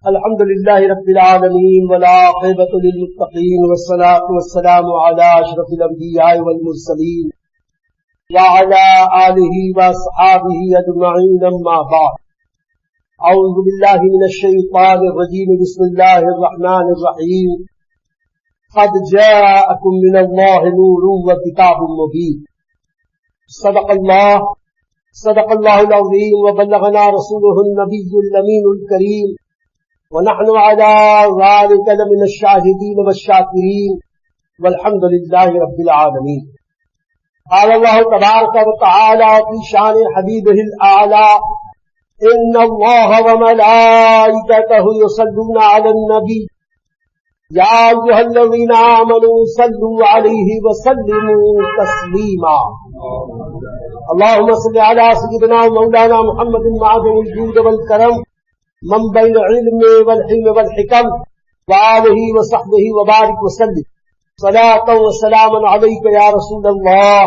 الحمد لله رب العالمين والعاقبة للمتقين والصلاة والسلام على أشرف الأنبياء والمرسلين وعلى آله وأصحابه أجمعين أما بعد. أعوذ بالله من الشيطان الرجيم. بسم الله الرحمن الرحيم. قد جاءكم من الله نور وكتاب مبين. صدق الله العظيم وبلغنا رسوله النبي الأمين الكريم ونحن على ذلك لمن الشاهدين والشاكرين والحمد لله رب العالمين. قال الله تبارك وتعالى في شان حبيبه الأعلى إن الله وملائكته يصلون على النبي يا أيها الذين آمنوا صلوا عليه وسلموا تسليما. اللهم صل على سيدنا مولانا محمد معظم الجود والكرم منبع العلم والحلم والحكم وآله وصحبه وبارك وسلم صلاة وسلاما عليك يا رسول الله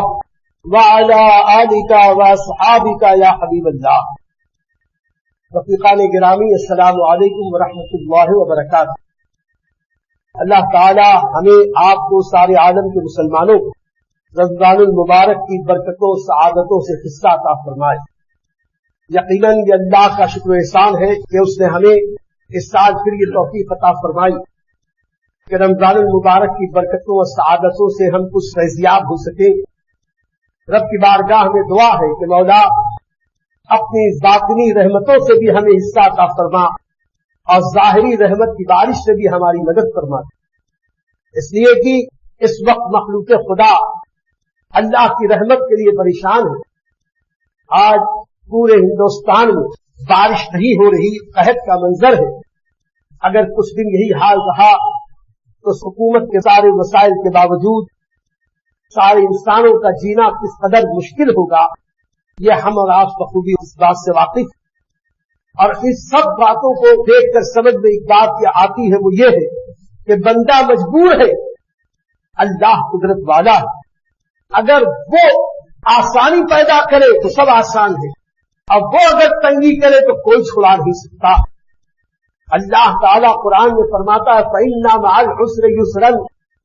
وعلى آلك وأصحابك يا حبيب الله. رفیقان گرامی، السلام علیکم ورحمۃ اللہ وبرکاتہ. اللہ تعالی ہمیں آپ کو سارے عالم کے مسلمانوں کو رمضان المبارک کی برکتوں سعادتوں سے حصہ عطا فرمائے. یقیناً یہ اللہ کا شکر و احسان ہے کہ اس نے ہمیں اس سال پھر یہ توفیق عطا فرمائی کہ رمضان المبارک کی برکتوں اور سعادتوں سے ہم کچھ فیضیاب ہو سکیں. رب کی بارگاہ میں دعا ہے کہ مولا اپنی باطنی رحمتوں سے بھی ہمیں حصہ عطا فرما اور ظاہری رحمت کی بارش سے بھی ہماری مدد فرما. اس لیے کہ اس وقت مخلوق خدا اللہ کی رحمت کے لیے پریشان ہے. آج پورے ہندوستان میں بارش نہیں ہو رہی، قحط کا منظر ہے. اگر کچھ دن یہی حال رہا تو حکومت کے سارے وسائل کے باوجود سارے انسانوں کا جینا کس قدر مشکل ہوگا، یہ ہم اور آپ بخوبی اس بات سے واقف. اور ان سب باتوں کو دیکھ کر سمجھ میں ایک بات یہ آتی ہے، وہ یہ ہے کہ بندہ مجبور ہے. اللہ قدرت والا ہے. اگر وہ آسانی پیدا کرے تو سب آسان ہے، اور وہ اگر تنگی کرے تو کوئی چھڑا نہیں سکتا. اللہ تعالیٰ قرآن میں فرماتا ہے فَإِنَّ مَعَ الْعُسْرِ يُسْرًا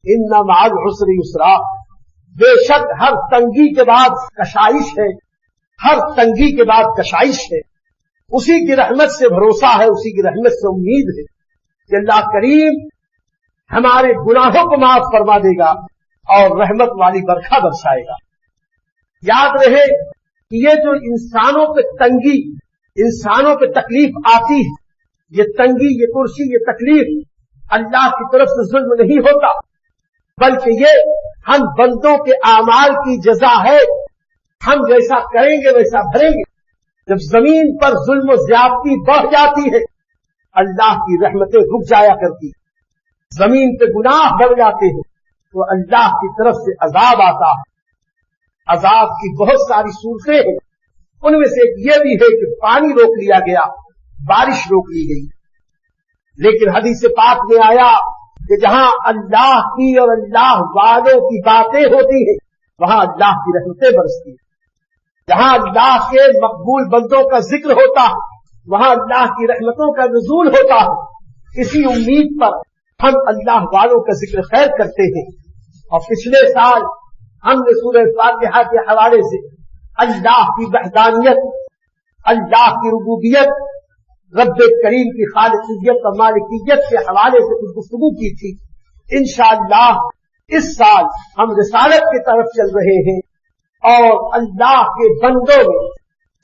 إِنَّ مَعَ الْعُسْرِ يُسْرًا. بے شک ہر تنگی کے بعد کشائش ہے، ہر تنگی کے بعد کشائش ہے. اسی کی رحمت سے بھروسہ ہے، اسی کی رحمت سے امید ہے کہ اللہ کریم ہمارے گناہوں کو معاف فرما دے گا اور رحمت والی برکھا برسائے گا. یاد رہے کہ یہ جو انسانوں پہ تنگی، انسانوں پہ تکلیف آتی ہے، یہ تنگی، یہ کرسی، یہ تکلیف اللہ کی طرف سے ظلم نہیں ہوتا، بلکہ یہ ہم بندوں کے اعمال کی جزا ہے. ہم جیسا کریں گے ویسا بھریں گے. جب زمین پر ظلم و زیادتی بڑھ جاتی ہے، اللہ کی رحمتیں رک جایا کرتی. زمین پہ گناہ بڑھ جاتے ہیں تو اللہ کی طرف سے عذاب آتا ہے. عذاب کی بہت ساری صورتیں ہیں، ان میں سے یہ بھی ہے کہ پانی روک لیا گیا، بارش روک لی گئی. لیکن حدیث پاک میں آیا کہ جہاں اللہ کی اور اللہ والوں کی باتیں ہوتی ہیں وہاں اللہ کی رحمتیں برستی ہیں. جہاں اللہ کے مقبول بندوں کا ذکر ہوتا ہے وہاں اللہ کی رحمتوں کا نزول ہوتا ہے. اسی امید پر ہم اللہ والوں کا ذکر خیر کرتے ہیں. اور پچھلے سال ہم نے سورہ فاتحہ کے حوالے سے اللہ کی وحدانیت، اللہ کی ربوبیت، رب کریم کی خالقیت اور مالکیت کے حوالے سے کچھ گفتگو کی تھی. انشاءاللہ اس سال ہم رسالت کی طرف چل رہے ہیں اور اللہ کے بندوں میں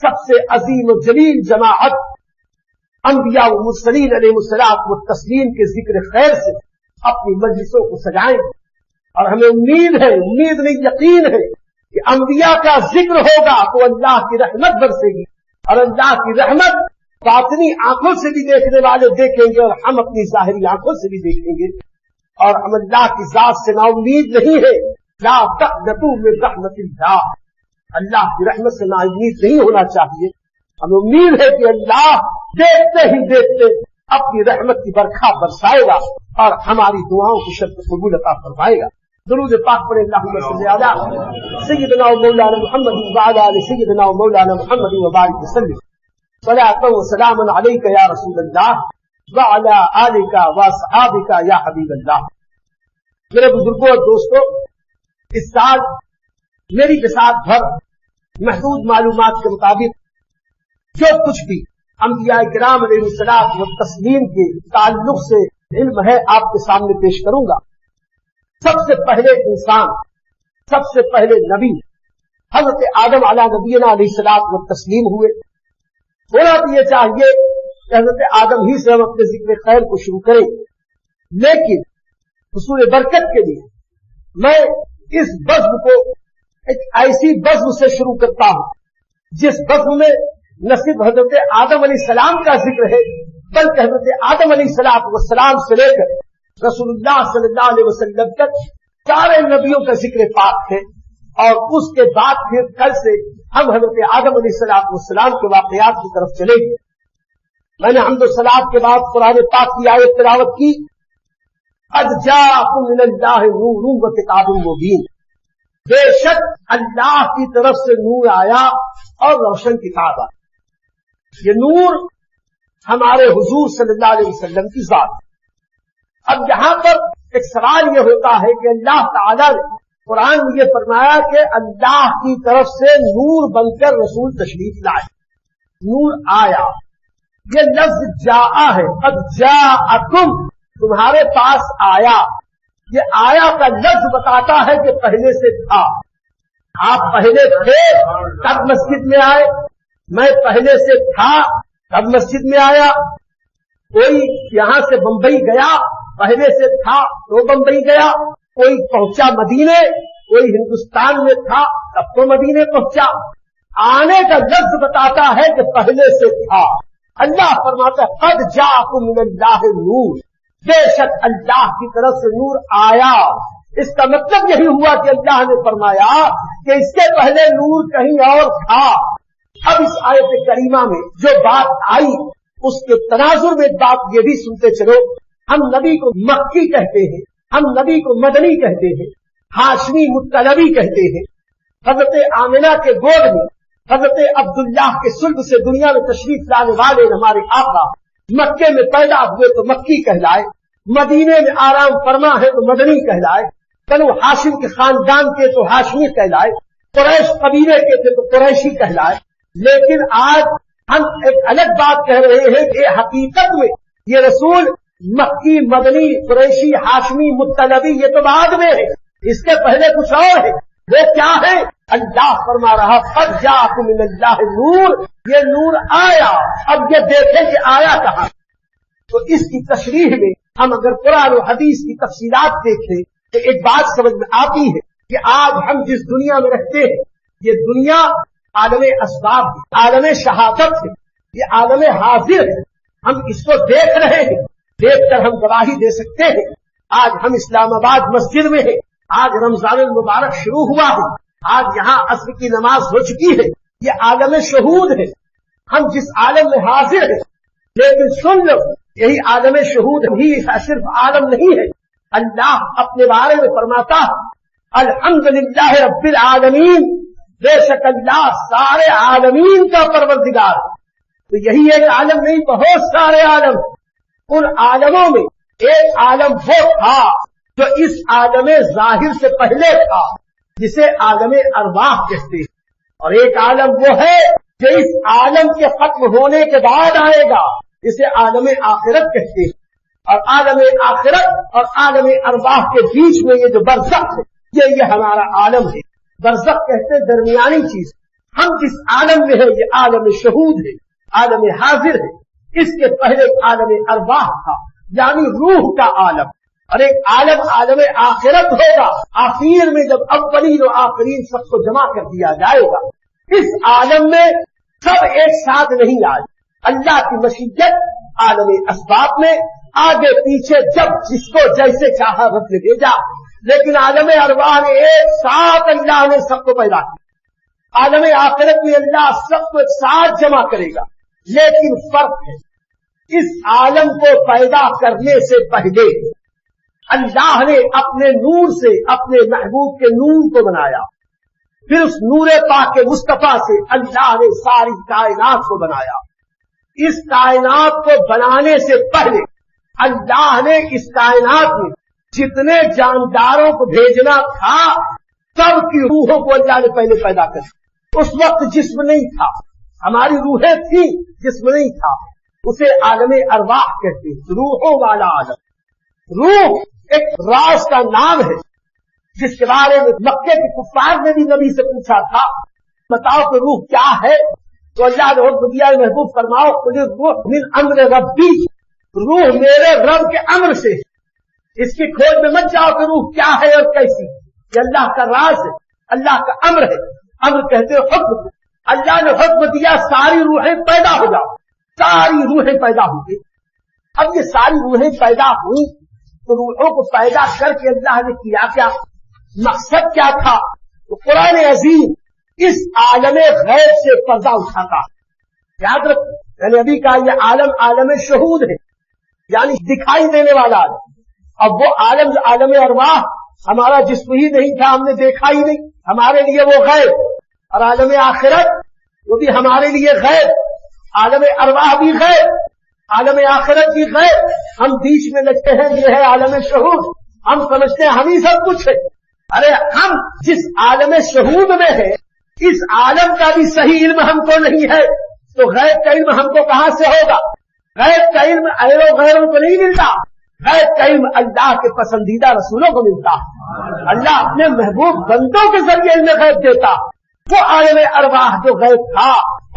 سب سے عظیم و جلیل جماعت انبیاء و مرسلین علیہ الصلوۃ والتسلیم کے ذکر خیر سے اپنی مجلسوں کو سجائیں. اور ہمیں امید نہیں یقین ہے کہ انبیاء کا ذکر ہوگا تو اللہ کی رحمت برسے گی، اور اللہ کی رحمت باطنی آنکھوں سے بھی دیکھنے والے دیکھیں گے اور ہم اپنی ظاہری آنکھوں سے بھی دیکھیں گے. اور ہم اللہ کی ذات سے نا امید نہیں ہے. لا تقنطوا من رحمت اللہ. اللہ کی رحمت سے نا امید نہیں ہونا چاہیے. ہمیں امید ہے کہ اللہ دیکھتے ہی دیکھتے اپنی رحمت کی برکھا برسائے گا اور ہماری دعاؤں کی شرط قبول عطا فرمائے گا. درود پاک پڑھیں اللہم صلی علی سیدنا و مولانا محمد وعلی آل سیدنا و مولانا محمد وبارک وسلم. صلاۃ و سلام علیک یا رسول اللہ. وعلی آلک واصحابک یا حبیب اللہ۔ میرے بزرگوں اور دوستوں، اس سال میری بساط بھر محدود معلومات کے مطابق جو کچھ بھی انبیاء کرام علیہ الصلوۃ والتسلیم کے تعلق سے علم ہے آپ کے سامنے پیش کروں گا۔ سب سے پہلے انسان، سب سے پہلے نبی حضرت آدم علیہ نبینا علیہ الصلوۃ والتسلیم ہوئے۔ ہونا بھی یہ چاہیے کہ حضرت آدم ہی سے ہم اپنے ذکر خیر کو شروع کریں، لیکن حصول برکت کے لیے میں اس بزم کو ایک ایسی بزم سے شروع کرتا ہوں جس بزم میں نہ صرف حضرت آدم علیہ السلام کا ذکر ہے بلکہ حضرت آدم علیہ الصلوۃ والسلام سے لے کر رسول اللہ صلی اللہ علیہ وسلم تک سارے نبیوں کا ذکر پاک ہے، اور اس کے بعد پھر کل سے ہم حضرت آدم علیہ الصلوۃ والسلام کے واقعات کی طرف چلیں گے۔ میں نے حمد و صلوات کے بعد قرآن پاک کی آیت تلاوت کی، قد جاءکم من اللہ نور و کتاب مبین، بے شک اللہ کی طرف سے نور آیا اور روشن کتاب آئی۔ یہ نور ہمارے حضور صلی اللہ علیہ وسلم کی ذات ہے۔ اب یہاں پر ایک سوال یہ ہوتا ہے کہ اللہ تعالیٰ نے قرآن میں یہ فرمایا کہ اللہ کی طرف سے نور بن کر رسول تشریف لائے، نور آیا، یہ لفظ جاء ہے، قد جاءکم، تمہارے پاس آیا۔ یہ آیا کا لفظ بتاتا ہے کہ پہلے سے تھا۔ آپ پہلے تھے تب مسجد میں آئے، میں پہلے سے تھا تب مسجد میں آیا۔ کوئی یہاں سے بمبئی گیا، پہلے سے تھا تو بمبئی گیا، کوئی پہنچا مدینے، کوئی ہندوستان میں تھا تب تو مدینے پہنچا۔ آنے کا لفظ بتاتا ہے کہ پہلے سے تھا۔ اللہ فرماتا ہے قد جاءکم من اللہ نور، بے شک اللہ کی طرف سے نور آیا۔ اس کا مطلب یہی ہوا کہ اللہ نے فرمایا کہ اس سے پہلے نور کہیں اور تھا۔ اب اس آیت کریمہ میں جو بات آئی اس کے تناظر میں بات یہ بھی سنتے چلو، ہم نبی کو مکی کہتے ہیں، ہم نبی کو مدنی کہتے ہیں، ہاشمی مطلبی کہتے ہیں۔ حضرت آمنہ کے گود میں حضرت عبداللہ کے صلب سے دنیا میں تشریف لانے والے ہمارے آقا مکے میں پیدا ہوئے تو مکی کہلائے، مدینے میں آرام فرما ہے تو مدنی کہلائے، بنو ہاشم کے خاندان کے تو ہاشمی کہلائے، قریش قبیلے کے تھے تو قریشی کہلائے۔ لیکن آج ہم ایک الگ بات کہہ رہے ہیں کہ حقیقت میں یہ رسول مکی، مدنی، قریشی، ہاشمی، مطلبی یہ تو بعد میں ہے، اس کے پہلے کچھ اور ہے۔ وہ کیا ہے؟ اللہ فرما رہا قد جاءکم من اللہ نور، یہ نور آیا۔ اب یہ دیکھیں کہ آیا کہاں، تو اس کی تشریح میں ہم اگر قرآن و حدیث کی تفصیلات دیکھیں تو ایک بات سمجھ میں آتی ہے کہ آج ہم جس دنیا میں رہتے ہیں یہ دنیا عالم اسباب ہے، عالم شہادت ہے، یہ عالم حاضر ہے۔ ہم اس کو دیکھ رہے ہیں، دیکھ کر ہم گواہی دے سکتے ہیں۔ آج ہم اسلام آباد مسجد میں ہیں، آج رمضان المبارک شروع ہوا ہے، آج یہاں عصر کی نماز ہو چکی ہے، یہ عالم شہود ہے۔ ہم جس عالم میں حاضر ہیں، لیکن سن لو یہی عالم شہود بھی صرف عالم نہیں ہے۔ اللہ اپنے بارے میں فرماتا ہے الحمدللہ رب العالمین، بے شک اللہ سارے عالمین کا پروردگار ہے۔ تو یہی ایک عالم نہیں، بہت سارے عالم، ان عالموں میں ایک عالم وہ تھا جو اس عالم ظاہر سے پہلے تھا جسے عالم ارواح کہتے ہیں، اور ایک عالم وہ ہے جو اس عالم کے ختم ہونے کے بعد آئے گا جسے عالم آخرت کہتے ہیں۔ اور عالم آخرت اور عالم ارواح کے بیچ میں یہ جو برزخ ہے یہ ہمارا عالم ہے۔ برزخ کہتے ہیں درمیانی چیز۔ ہم جس عالم میں ہیں یہ عالم شہود ہے، عالم حاضر ہے۔ اس کے پہلے عالم ارواح تھا، یعنی روح کا عالم، اور ایک عالم عالم آخرت ہوگا۔ آخر میں جب اولین و آخرین سب کو جمع کر دیا جائے گا، اس عالم میں سب ایک ساتھ نہیں آئے۔ اللہ کی مشیت عالم اسباب میں آگے پیچھے جب جس کو جیسے چاہا رب نے بھیجا، لیکن عالم ارواح نے ایک ساتھ اللہ نے سب کو پیدا کیا۔ عالم آخرت میں اللہ سب کو ایک ساتھ جمع کرے گا، لیکن فرق ہے اس عالم کو پیدا کرنے سے پہلے اللہ نے اپنے نور سے اپنے محبوب کے نور کو بنایا، پھر اس نور پاک مصطفیٰ سے اللہ نے ساری کائنات کو بنایا، اس کائنات کو بنانے سے پہلے اللہ نے اس کائنات میں جتنے جانداروں کو بھیجنا تھا سب کی روحوں کو اللہ نے پہلے پیدا کر دیا۔ اس وقت جسم نہیں تھا، ہماری روحیں تھی، جسم نہیں تھا، اسے عالم ارواح کہتے ہیں، روحوں والا عالم۔ روح ایک راز کا نام ہے جس کے بارے میں مکے کے کفار نے بھی نبی سے پوچھا تھا، بتاؤ کہ روح کیا ہے؟ تو اللہ نے حکم دیا محبوب فرماؤ مجھے روح من امر ربی، روح میرے رب کے امر سے ہے، اس کی کھوج میں مت جاؤ کہ روح کیا ہے اور کیسی، یہ اللہ کا راز ہے، اللہ کا امر ہے۔ امر کہتے ہیں حکم، اللہ نے حکم دیا ساری روحیں پیدا ہو جاؤ، ساری روحیں پیدا ہو گئی۔ اب یہ ساری روحیں پیدا ہوئی تو روحوں کو پیدا کر کے اللہ نے کیا کیا، مقصد کیا تھا؟ تو قرآن عظیم اس عالم غیب سے پردہ اٹھاتا، یاد رکھ، یعنی ابھی کا یہ عالم عالم شہود ہے، یعنی دکھائی دینے والا عالم۔ اب وہ عالم عالم ارواح ہمارا جسم ہی نہیں تھا، ہم نے دیکھا ہی نہیں، ہمارے لیے وہ غیب، اور عالم آخرت وہ بھی ہمارے لیے غیب، عالم ارواح بھی غیب، عالم آخرت بھی غیب۔ ہم بیچ میں لگتے ہیں یہ ہے عالم شہود، ہم سمجھتے ہیں ہم ہی سب کچھ ہے۔ ارے ہم جس عالم شہود میں ہے اس عالم کا بھی صحیح علم ہم کو نہیں ہے، تو غیب کا علم ہم کو کہاں سے ہوگا؟ غیب کا علم ایرو غیروں کو نہیں ملتا، غیب کا علم اللہ کے پسندیدہ رسولوں کو ملتا، اللہ اپنے محبوب بندوں کے ذریعے علم غیب دیتا۔ وہ عالم ارواح جو غیب تھا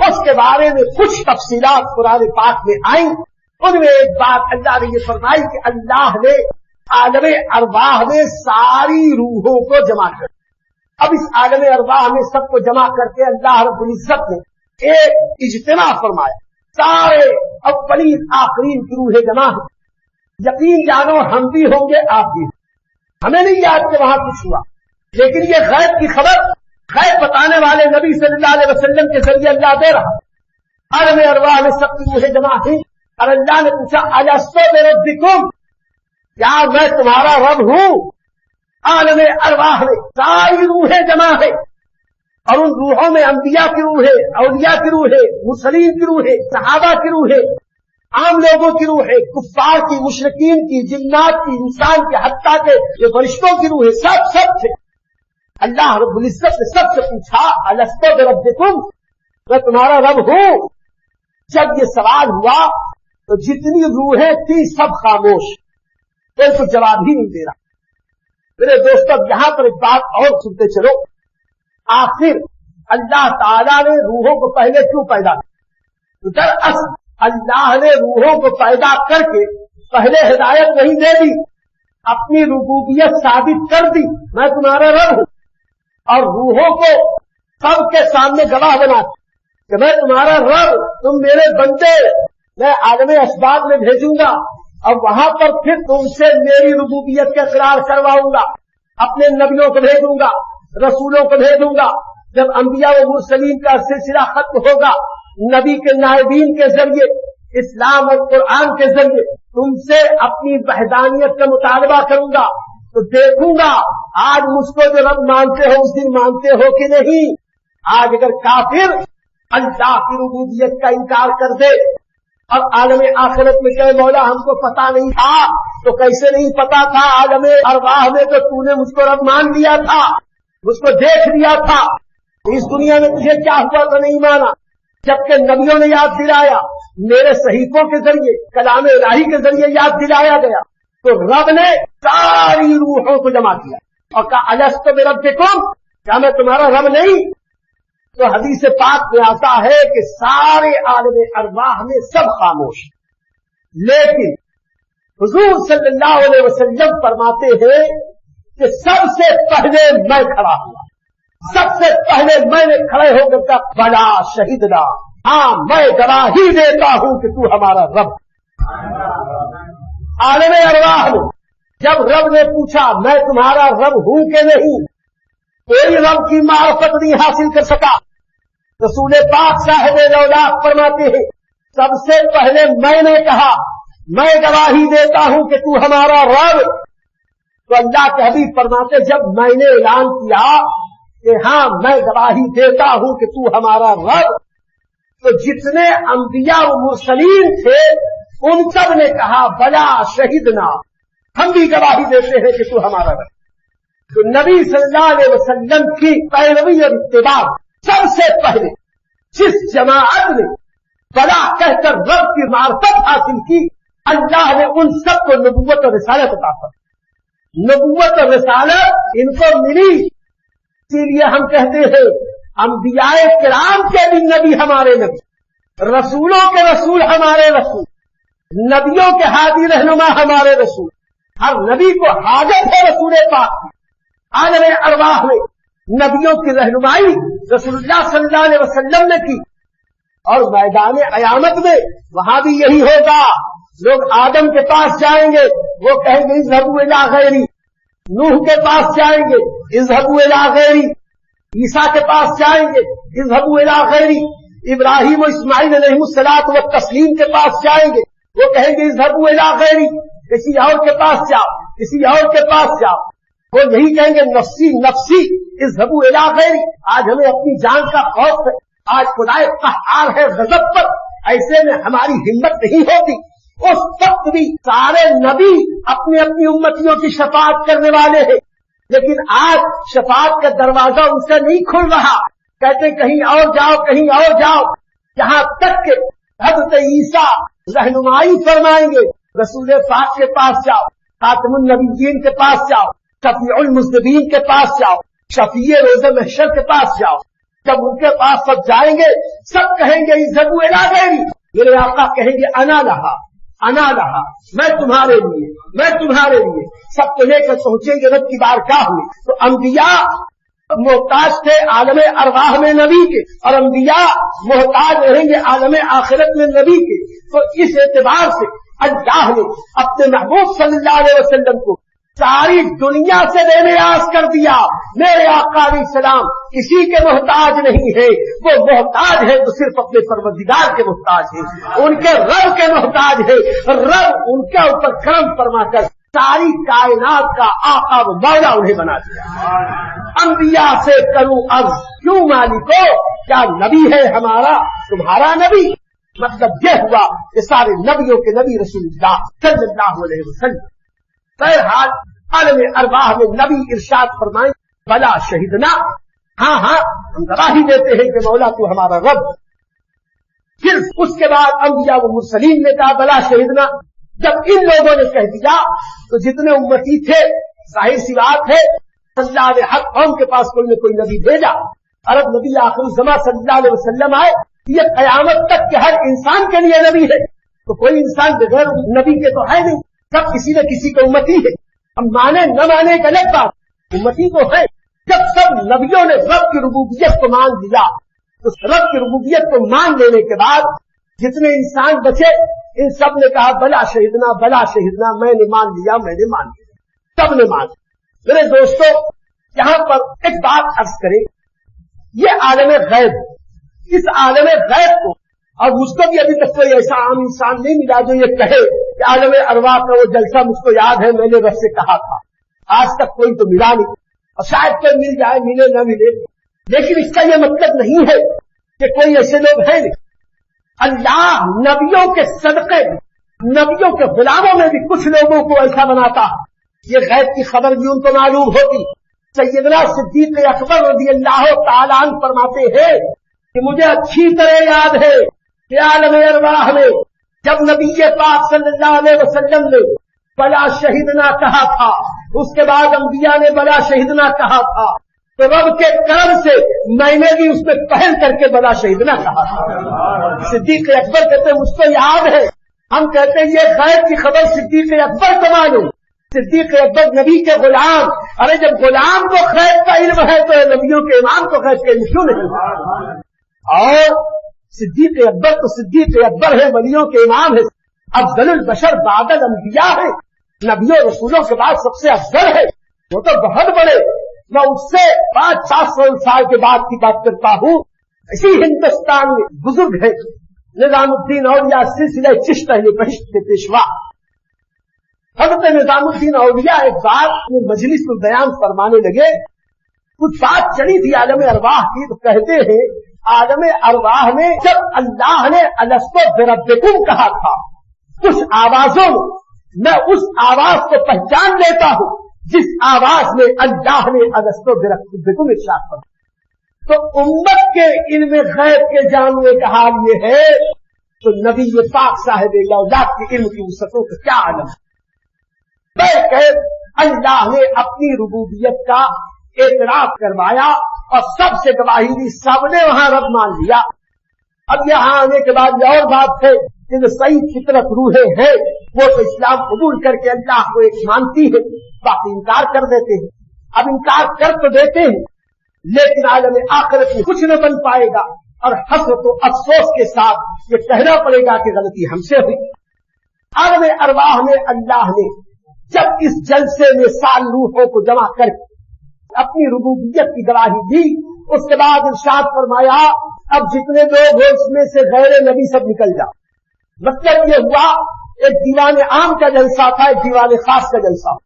اس کے بارے میں کچھ تفصیلات قرآن پاک میں آئیں، ان میں ایک بات اللہ نے یہ فرمائی کہ اللہ نے عالم ارواح میں ساری روحوں کو جمع کر، اب اس عالم ارواح میں سب کو جمع کر کے اللہ رب العزت نے ایک اجتماع فرمایا، سارے اولین آخرین کی روحیں جمع ہیں۔ یقین جانو ہم بھی ہوں گے، آپ بھی، ہمیں نہیں یاد کہ وہاں کچھ ہوا، لیکن یہ غیب کی خبر غیب بتانے والے نبی صلی اللہ علیہ وسلم کے ذریعے اللہ دے رہا۔ عالم ارواح میں سب کی روحیں جمع ہیں، اور اللہ نے پوچھا الستو بربکم، کیا میں تمہارا رب ہوں؟ عالم ارواح میں ساری روحیں جمع ہے، اور ان روحوں میں انبیاء کی روحیں، اولیاء کی روحیں، مرسلین کی روحیں، صحابہ کی روحیں، عام لوگوں کی روحیں، کفار کی، مشرکین کی، جنات کی، انسان کی، حتیٰ کہ یہ فرشتوں کی روحیں، سب تھے۔ اللہ رب العزت نے سب سے پوچھا الستو بربکم، میں تمہارا رب ہوں؟ جب یہ سوال ہوا تو جتنی روحیں تھی سب خاموش، کوئی کو جواب ہی نہیں دے رہا۔ میرے دوستو یہاں پر ایک بات اور سنتے چلو، آخر اللہ تعالیٰ نے روحوں کو پہلے کیوں پیدا کیا؟ دراصل اللہ نے روحوں کو پیدا کر کے پہلے ہدایت نہیں دے دی، اپنی ربوبیت ثابت کر دی، میں تمہارا رب ہوں، اور روحوں کو سب کے سامنے گواہ بنا کہ میں تمہارا رب، تم میرے بندے، میں عالم اسباب میں بھیجوں گا، اور وہاں پر پھر تم سے میری ربوبیت کا اقرار کرواؤں گا، اپنے نبیوں کو بھیجوں گا، رسولوں کو بھیجوں گا۔ جب انبیاء و مرسلین کا سلسلہ ختم ہوگا، نبی کے نائبین کے ذریعے، اسلام اور قرآن کے ذریعے تم سے اپنی وحدانیت کا مطالبہ کروں گا، تو دیکھوں گا آج مجھ کو جو رب مانتے ہو اس دن مانتے ہو کہ نہیں۔ آج اگر کافر اللہ کی ربوبیت کا انکار کر دے اور عالم آخرت میں کہ مولا ہم کو پتا نہیں تھا، تو کیسے نہیں پتا تھا؟ عالم ارواح میں تو تو نے مجھ کو رب مان لیا تھا، مجھ کو دیکھ لیا تھا، اس دنیا میں تجھے کیا ہوا تو نہیں مانا، جبکہ نبیوں نے یاد دلایا، میرے صحیفوں کے ذریعے، کلام الہی کے ذریعے یاد دلایا گیا، تو رب نے ساری روحوں کو جمع کیا اور کہا الستو بربکم، کیا میں تمہارا رب نہیں؟ تو حدیث پاک میں آتا ہے کہ سارے عالم ارواح میں سب خاموش، لیکن حضور صلی اللہ علیہ وسلم فرماتے ہیں کہ سب سے پہلے میں کھڑا ہوا، سب سے پہلے میں نے کھڑے ہو کر کہا بلا شہیدنا، ہاں میں گواہی دیتا ہوں کہ تو ہمارا رب۔ عالم ارواح میں جب رب نے پوچھا میں تمہارا رب ہوں کہ نہیں، کوئی رب کی معرفت نہیں حاصل کر سکا۔ رسول پاک صاحب لولاق فرماتے ہیں سب سے پہلے میں نے کہا میں گواہی دیتا ہوں کہ تو ہمارا رب، تو اللہ کے حبیب فرماتے جب میں نے اعلان کیا کہ ہاں میں گواہی دیتا ہوں کہ تو ہمارا رب، تو جتنے انبیاء و مرسلین تھے ان سب نے کہا بلا شہدنا، ہم بھی گواہی دیتے ہیں کہ تو ہمارا رب۔ تو نبی صلی اللہ علیہ وسلم کی پیروی اور اتباع سب سے پہلے جس جماعت نے بلا کہہ کر رب کی معرفت حاصل کی، اللہ نے ان سب کو نبوت اور رسالت عطا فرمائی۔ نبوت اور رسالت ان کو ملی، اسی لیے ہم کہتے ہیں انبیاء کرام کے بھی نبی ہمارے نبی، رسولوں کے رسول ہمارے رسول، نبیوں کے ہادی رہنما ہمارے رسول۔ ہر نبی کو حاجت ہے رسول پاک کی۔ عالم ارواح میں نبیوں کی رہنمائی رسول اللہ صلی اللہ علیہ وسلم نے کی، اور میدان قیامت میں وہاں بھی یہی ہوگا۔ لوگ آدم کے پاس جائیں گے، وہ کہیں گے اذهبوا الى غیری، نوح کے پاس جائیں گے اذهبوا الى غیری، عیسیٰ کے پاس جائیں گے اذهبوا الى غیری، ابراہیم و اسماعیل علیہ الصلوۃ والتسلیم کے پاس جائیں گے، وہ کہیں گے اذهبوا الى غیری، کسی اور کے پاس جاؤ، کسی اور کے پاس جاؤ، وہ یہی کہیں گے نفسی نفسی اذهبوا الى غیری۔ آج ہمیں اپنی جان کا خوف ہے، آج خدائے قہار ہے غضب پر، ایسے میں ہماری ہمت نہیں ہوتی۔ اس وقت بھی سارے نبی اپنی اپنی امتیوں کی شفاعت کرنے والے ہیں، لیکن آج شفاعت کا دروازہ ان سے نہیں کھل رہا، کہتے کہیں اور جاؤ کہیں اور جاؤ، یہاں تک کہ حضرت عیسیٰ رہنمائی فرمائیں گے رسول پاک کے پاس جاؤ، خاتم النبیین کے پاس جاؤ، شفیع المذنبین کے پاس جاؤ، شفیع روز محشر کے پاس جاؤ۔ جب ان کے پاس سب جائیں گے سب کہیں گے اذهبوا الى غیری، میرے آقا کہیں گے انا لہا انا لہا، میں تمہارے لیے میں تمہارے لیے، سب کو لے کر پہنچیں گے رب کی بارگاہ میں۔ تو انبیاء محتاج تھے عالم ارواح میں نبی کے، اور انبیاء محتاج رہیں گے عالم آخرت میں نبی کے۔ تو اس اعتبار سے اللہ نے اپنے محبوب صلی اللہ علیہ وسلم کو ساری دنیا سے بے نیاز کر دیا۔ میرے آقا علیہ السلام کسی کے محتاج نہیں ہے، وہ محتاج ہے تو صرف اپنے پروردگار کے محتاج ہے، ان کے رب کے محتاج ہے۔ رب ان کے اوپر کرم فرما کر ساری کائنات کا آقا و مولا انہیں بنا دیا۔ انبیاء سے کروں عرض کیوں مالکو، کیا نبی ہے ہمارا تمہارا نبی؟ مطلب یہ ہوا کہ سارے نبیوں کے نبی رسول اللہ صلی اللہ علیہ وسلم۔ بہرحال عالم ارواح میں نبی ارشاد فرمائیں بلا شہدنا، ہاں ہاں ہم گواہی دیتے ہیں کہ مولا تو ہمارا رب۔ پھر اس کے بعد انبیاء و مرسلین نے کہا بلا شہدنا۔ جب ان لوگوں نے کہہ دیا تو جتنے امتی تھے ظاہر سی بات ہے اللہ نے ہر قوم کے پاس کوئی نہ کوئی نبی بھیجا، اور اب نبی آخر الزماں صلی اللہ علیہ وسلم آئے، یہ قیامت تک کے ہر انسان کے لیے نبی ہے، تو کوئی انسان بغیر نبی کے تو ہے نہیں، سب کسی نہ کسی کو امتی ہے۔ ہم مانے نہ مانے ایک الگ بات، امتی کو ہے۔ جب سب نبیوں نے رب کی ربوبیت کو مان لیا، اس رب کی ربوبیت کو مان لینے کے بعد جتنے انسان بچے ان سب نے کہا بلا شہدنا بلا شہدنا، میں نے مان لیا میں نے مان لیا، سب نے مان لیا۔ میرے دوستو یہاں پر ایک بات عرض کریں، یہ عالم غیب، اس عالم غیب کو، اور مجھ کو بھی ابھی تک کوئی ایسا عام انسان نہیں ملا جو یہ کہے کہ عالم ارواح کا وہ جلسہ مجھ کو یاد ہے میں نے رب سے کہا تھا، آج تک کوئی تو ملا نہیں، اور شاید کوئی مل جائے ملے نہ ملے، لیکن اس کا یہ مطلب نہیں ہے کہ کوئی ایسے لوگ ہیں نہیں۔ اللہ نبیوں کے صدقے نبیوں کے غلاموں میں بھی کچھ لوگوں کو ایسا بناتا، یہ غیب کی خبر بھی ان کو معلوم ہوتی۔ سیدنا صدیق اکبر رضی اللہ تعالیٰ عنہ فرماتے ہیں کہ مجھے اچھی طرح یاد ہے کہ عالم ارواح میں جب نبی پاک صلی اللہ علیہ وسلم نے بلا شہدنا کہا تھا، اس کے بعد انبیاء نے بلا شہدنا کہا تھا، تو رب کے کرم سے میں نے بھی اس میں پہل کر کے بلا شہدنا کہا تھا۔ صدیق اکبر کہتے ہیں مجھ کو یاد ہے، ہم کہتے ہیں یہ غیب کی خبر صدیق اکبر کو معلوم، صدیق اکبر نبی کے غلام، ارے جب غلام کو غیب کا علم ہے تو نبیوں کے امام کو غیب کا علم کیوں نہیں؟ اور صدیق اکبر تو صدیق اکبر ہے، ولیوں کے امام ہے، افضل البشر بعد الانبیاء ہے، نبیوں رسولوں کے بعد سب سے افضل ہے، وہ تو بہت بڑے، میں اس سے 500-700 سال کے بعد کی بات کرتا ہوں۔ اسی ہندوستان میں بزرگ ہے نظام الدین اولیاء سلسلہ چشت اہل بہشت کے پیشوا حضرت نظام الدین اولیاء ایک بار مجلس میں بیان فرمانے لگے، کچھ بات چلی تھی عالم ارواح کی، تو کہتے ہیں عالم ارواح میں جب اللہ نے الستو بربکم کہا تھا، کچھ آوازوں میں اس آواز کو پہچان لیتا ہوں جس آواز میں اللہ نے الستو بربکم ارشاد فرمایا۔ تو امت کے علم غیب کے جاننے کا حال یہ ہے تو نبی پاک صاحب اولاد کے علم کی وسعتوں کا کیا عالم ہے۔ اللہ نے اپنی ربوبیت کا اعتراف کروایا اور سب سے گواہی دی، سب نے وہاں رب مان لیا۔ اب یہاں آنے کے بعد یہ اور بات ہے کہ جو صحیح فطرت روحیں ہیں وہ تو اسلام قبول کر کے اللہ کو ایک مانتی ہے، باقی انکار کر دیتے ہیں۔ اب انکار کر تو دیتے ہیں لیکن عالم آخرت میں کچھ نہ بن پائے گا، اور حسرت و افسوس کے ساتھ یہ کہنا پڑے گا کہ غلطی ہم سے ہوئی۔ عالم ارواح میں اللہ نے جب اس جلسے میں سال روحوں کو جمع کر کے اپنی ربوبیت کی گواہی دی، اس کے بعد ارشاد فرمایا اب جتنے لوگ ہو اس میں سے غیر نبی سب نکل جا۔ مطلب یہ ہوا ایک دیوان عام کا جلسہ تھا، ایک دیوان خاص کا جلسہ۔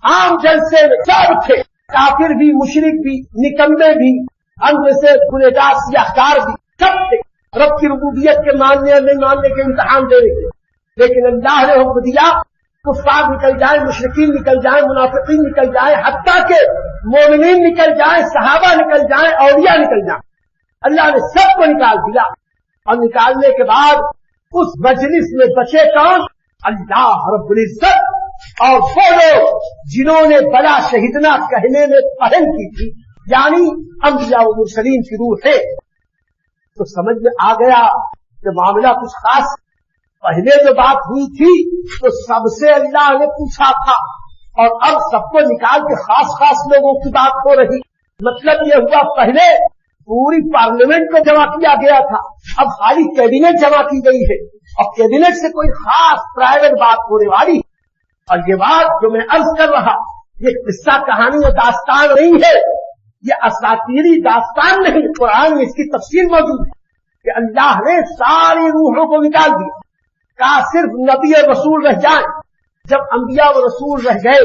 عام جلسے میں سب تھے، کافر بھی، مشرک بھی، نکمے بھی، اندر سے گنہگار سیاہکار بھی، سب تھے رب کی ربوبیت کے ماننے اور نہیں ماننے کے امتحان دینے کے۔ لیکن اللہ نے حکم دیا کفار نکل جائیں، مشرکین نکل جائیں، منافقین نکل جائیں، حتیٰ کہ مومنین نکل جائیں، صحابہ نکل جائیں، اولیاء نکل جائیں۔ اللہ نے سب کو نکال دیا، اور نکالنے کے بعد اس مجلس میں بچے کون؟ اللہ رب العزت اور وہ لوگ جنہوں نے بلا شہیدنا کہنے میں پہل کی تھی، یعنی انبیاء و مرسلین کی روح ہے۔ تو سمجھ میں آ گیا کہ معاملہ کچھ خاص۔ پہلے جو بات ہوئی تھی تو سب سے اللہ نے پوچھا تھا، اور اب سب کو نکال کے خاص خاص لوگوں کی بات ہو رہی۔ مطلب یہ ہوا پہلے پوری پارلیمنٹ کو جمع کیا گیا تھا، اب خالی کیبنٹ جمع کی گئی ہے، اور کیبنٹ سے کوئی خاص پرائیویٹ بات ہونے والی۔ اور یہ بات جو میں عرض کر رہا، یہ قصہ کہانی و داستان نہیں ہے، یہ اساطیری داستان نہیں، قرآن میں اس کی تفصیل موجود ہے کہ اللہ نے ساری روحوں کو نکال دیا، کہا صرف نبی اور رسول رہ جائیں۔ جب انبیاء و رسول رہ گئے،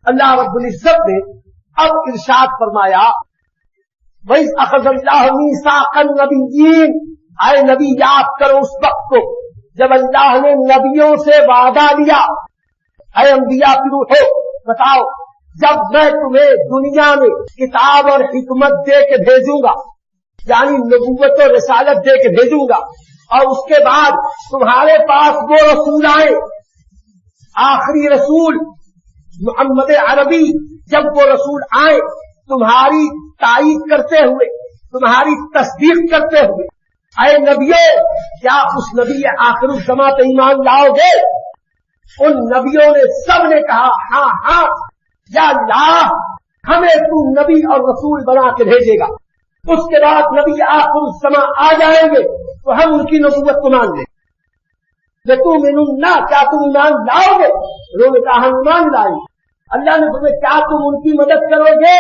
اللہ رب العزت نے اب ارشاد فرمایا وَإِذْ أَخَذَ اللَّهُ مِيثَاقَ النَّبِيِّينَ، اے نبی یاد کرو اس وقت کو جب اللہ نے نبیوں سے وعدہ لیا، اے انبیاء کی روحو بتاؤ جب میں تمہیں دنیا میں کتاب اور حکمت دے کے بھیجوں گا، یعنی نبوت و رسالت دے کے بھیجوں گا، اور اس کے بعد تمہارے پاس وہ رسول آئے، آخری رسول محمد عربی، جب وہ رسول آئے تمہاری تائید کرتے ہوئے، تمہاری تصدیق کرتے ہوئے، اے نبیوں کیا اس نبی آخر الزماں پہ ایمان لاؤ گے؟ ان نبیوں نے سب نے کہا ہاں ہاں یا اللہ ہمیں تو نبی اور رسول بنا کے بھیجے گا۔ اس کے بعد نبی آخر الزماں آ جائیں گے تو ہم ان کی نبوت کو مان لیں گے۔ لَتُؤْمِنُنَّ، کیا تم ایمان لاؤ گے؟ انہوں نے کہا ہم ایمان لائیں گے۔ اللہ نے فرمایا کیا تم ان کی مدد کرو گے؟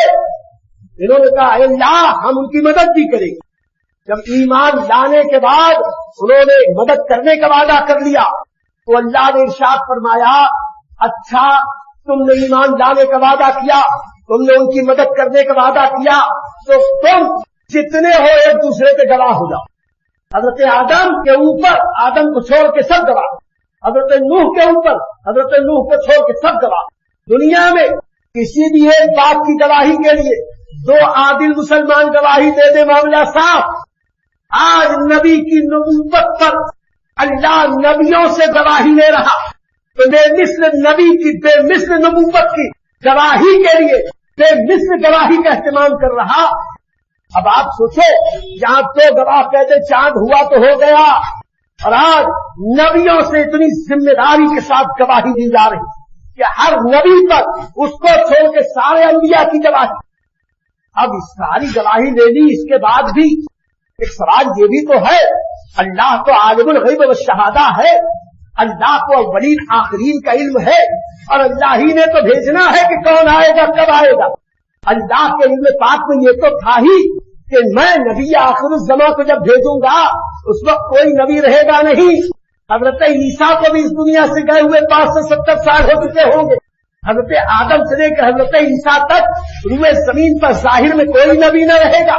انہوں نے کہا اے اللہ ہم ان کی مدد بھی کریں گے۔ جب ایمان لانے کے بعد انہوں نے مدد کرنے کا وعدہ کر لیا تو اللہ نے ارشاد فرمایا اچھا تم نے ایمان لانے کا وعدہ کیا، تم نے ان کی مدد کرنے کا وعدہ کیا، تو تم جتنے ہو ایک دوسرے کے گواہ ہو جاؤ۔ حضرت آدم کے اوپر آدم کو چھوڑ کے سب گواہ، حضرت نوح کے اوپر حضرت نوح کو چھوڑ کے سب گواہ۔ دنیا میں کسی بھی ایک بات کی گواہی کے لیے دو عادل مسلمان گواہی دے دے معاملہ صاف۔ آج نبی کی نبوت پر اللہ نبیوں سے گواہی لے رہا تو بے مثل نبی کی بے مثل نبوت کی گواہی کے لیے بے مثل گواہی کا اہتمام کر رہا۔ اب آپ سوچو جہاں تو گواہ کہتے چاند ہوا تو ہو گیا، اور آج نبیوں سے اتنی ذمہ داری کے ساتھ گواہی دی جا رہی کہ ہر نبی پر اس کو چھوڑ کے سارے انبیاء کی گواہی۔ اب اس ساری گواہی لے لی، اس کے بعد بھی ایک سوال یہ بھی تو ہے، اللہ تو عالم الغیب والشہادہ ہے، اللہ کو اولین آخرین کا علم ہے، اور اللہ ہی نے تو بھیجنا ہے کہ کون آئے گا کب آئے گا۔ اللہ کے علم پاک میں یہ تو تھا ہی کہ میں نبی آخر الزماں کو جب بھیجوں گا اس وقت کوئی نبی رہے گا نہیں۔ حضرت عیسیٰ کو بھی اس دنیا سے گئے ہوئے 570 سال ہو چکے ہوں گے۔ حضرت آدم سے لے کر حضرت عیسیٰ تک روئے زمین پر ظاہر میں کوئی نبی نہ رہے گا۔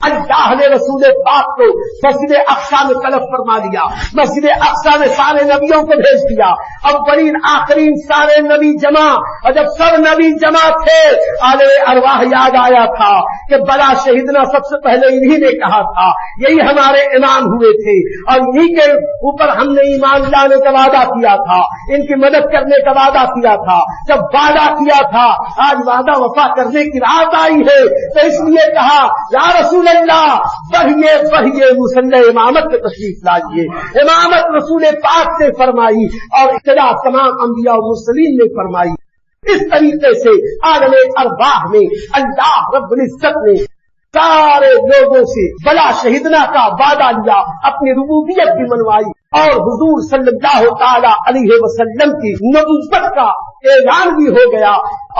اللہ نے رسول پاک کو مسجد اقصی میں طلب فرما لیا، مسجد اقصی میں سارے نبیوں کو بھیج دیا، اولین آخرین سارے نبی جمع، اور جب سب نبی جمع تھے عالم ارواح یاد آیا تھا کہ بلا شہیدنا سب سے پہلے انہی نے کہا تھا، یہی ہمارے امام ہوئے تھے اور انہی کے اوپر ہم نے ایمان لانے کا وعدہ کیا تھا، ان کی مدد کرنے کا وعدہ کیا تھا، جب وعدہ کیا تھا آج وعدہ وفا کرنے کی رات آئی ہے، تو اس لیے کہا یا رسول اللہ بڑھیے مصلی امامت کے تشریف لائیے، امامت رسول پاک سے فرمائی اور ابتدا تمام انبیاء و مرسلین نے فرمائی۔ اس طریقے سے عالم ارواح میں اللہ رب العزت نے سارے لوگوں سے بلا شہیدنا کا وعدہ لیا، اپنی ربوبیت بھی منوائی اور حضور صلی اللہ تعالی علیہ وسلم کی نبوت کا اعلان بھی ہو گیا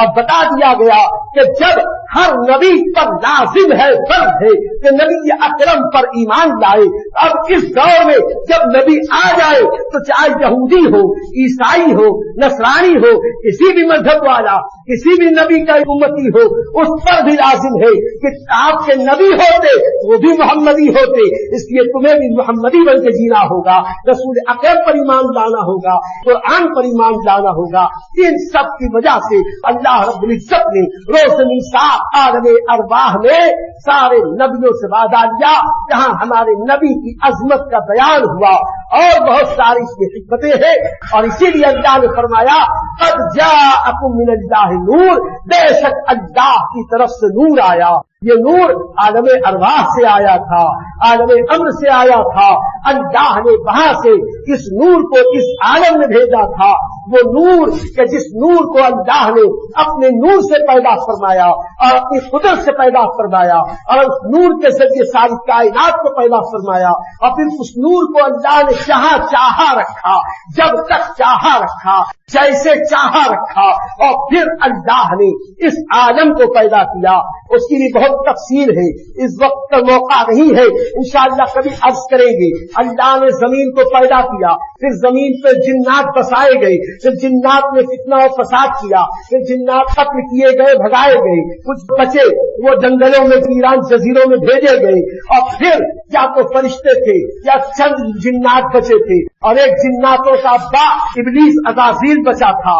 اور بتا دیا گیا کہ جب ہر نبی پر لازم ہے، فرض ہے کہ نبی اکرم پر ایمان لائے۔ اب اس دور میں جب نبی آ جائے تو چاہے یہودی ہو، عیسائی ہو، نصرانی ہو، کسی بھی مذہب والا، کسی بھی نبی کا امتی ہو، اس پر بھی لازم ہے کہ آپ کے نبی ہوتے وہ بھی محمدی ہوتے، اس لیے تمہیں بھی محمدی بن کے جینا ہوگا، رسول اکرم پر ایمان لانا ہوگا، قرآن پر ایمان لانا ہوگا۔ ان سب کی وجہ سے اللہ رب العزت نے روز نصاب عالم ارواح میں سارے نبیوں سے وعدہ لیا، جہاں ہمارے نبی کی عظمت کا بیان ہوا اور بہت ساری اس میں حکمتیں ہیں، اور اسی لیے اللہ نے فرمایا قد جاءکم من اللہ نور، بے شک اللہ کی طرف سے نور آیا۔ یہ نور عالم ارواح سے آیا تھا، عالم امر سے آیا تھا، اللہ نے وہاں سے اس نور کو اس عالم میں بھیجا تھا، وہ نور کہ جس نور کو اللہ نے اپنے نور سے پیدا فرمایا اور اپنی قدرت سے پیدا فرمایا اور اس نور کے ذریعے ساری کائنات کو پیدا فرمایا، اور پھر اس نور کو اللہ نے جہاں چاہا رکھا، جب تک چاہا رکھا، جیسے چاہا رکھا، اور پھر اللہ نے اس عالم کو پیدا کیا۔ اس کی بھی بہت تفصیل ہے، اس وقت کا موقع نہیں ہے، انشاءاللہ کبھی عرض کریں گے۔ اللہ نے زمین کو پیدا کیا، پھر زمین پہ جنات بسائے گئے، پھر جنات نے فتنہ و فساد کیا، پھر جنات قتل کیے گئے، بھگائے گئے، کچھ بچے وہ جنگلوں میں ویران جزیروں میں بھیجے گئے، اور پھر یا تو فرشتے تھے یا چند جنات بچے تھے، اور ایک جناتوں کا باپ ابلیس عزازیل بچا تھا۔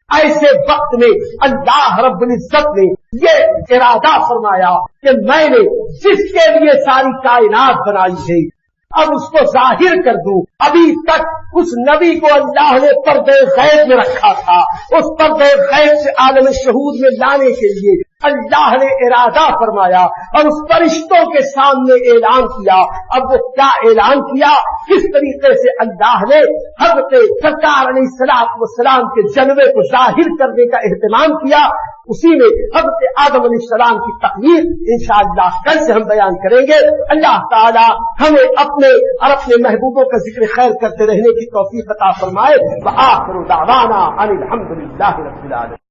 ایسے وقت میں اللہ رب العزت نے یہ ارادہ فرمایا کہ میں نے جس کے لیے ساری کائنات بنائی ہے اب اس کو ظاہر کر دوں۔ ابھی تک اس نبی کو اللہ نے پردے غیب میں رکھا تھا، اس پردے غیب سے عالم شہود میں لانے کے لیے اللہ نے ارادہ فرمایا اور اس فرشتوں کے سامنے اعلان کیا۔ اب وہ کیا اعلان کیا، کس طریقے سے اللہ نے حضرت سرکار علیہ الصلوۃ والسلام کے جلوے کو ظاہر کرنے کا اہتمام کیا، اسی میں حضرت آدم علیہ السلام کی تقریر انشاءاللہ کل سے ہم بیان کریں گے۔ اللہ تعالی ہمیں اپنے اور اپنے محبوبوں کا ذکر خیر کرتے رہنے کی توفیق عطا فرمائے۔ وآخر دعوانا ان الحمد للہ رب العالمین۔